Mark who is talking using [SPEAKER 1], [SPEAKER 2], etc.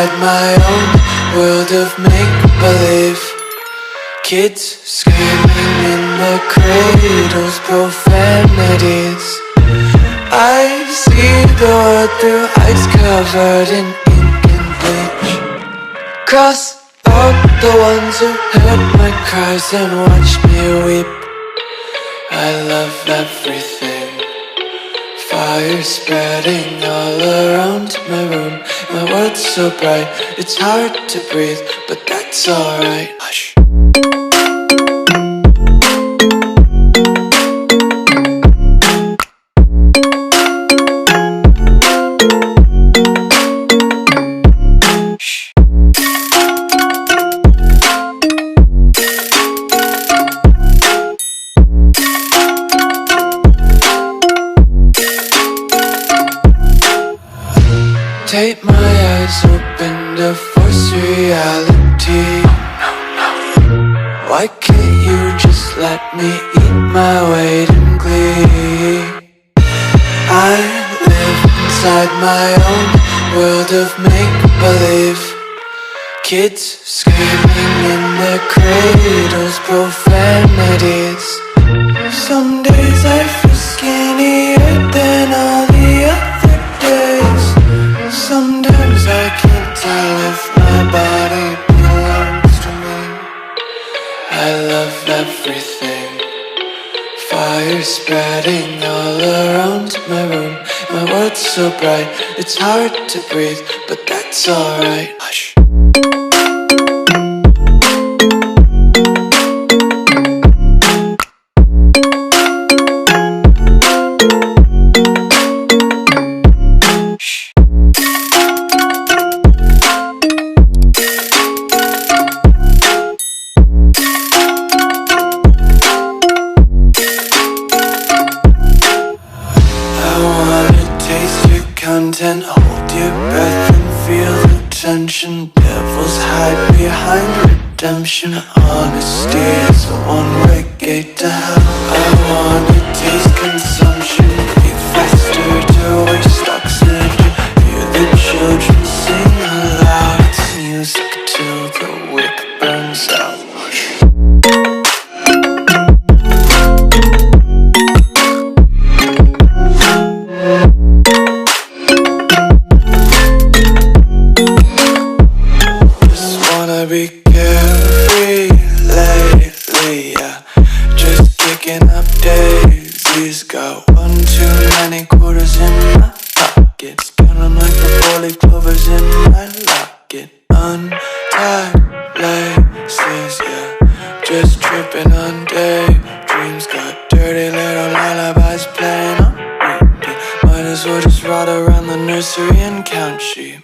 [SPEAKER 1] inside my own world of make-believe. Kids screaming in their cradles, profanities. I see the world through eyes covered in ink and bleach. Cross out the ones who heard my cries and watched me weep. I love everything. Fire spreading all around my room. My world's so bright, it's hard to breathe, but that's alright. Hush. Tape my eyes open to force reality. Why can't you just let me eat my weight in glee? I live inside my own world of make-believe. Kids screaming in their cradles, profanities. Some days I feel skinnier than all the other days. Sometimes I can't tell if my body belongs to me. I love everything. Fire spreading all around my room. My world's so bright, it's hard to breathe, but that's alright. Hush. Content, hold your breath and feel the tension. Devils hide behind redemption. Honesty is a one-way gate to hell. I wanna taste consumption, breathe faster to waste oxygen. Hear the children sing aloud. It's music till the wick burns out. Be carefree lately, yeah. Just kicking up daisies. Got one too many quarters in my pockets. Counting like the 4-leaf clovers in my locket. Untied laces, yeah. Just tripping on daydreams. Got dirty little lullabies playing on repeat. Might as well just ride around the nursery and count sheep.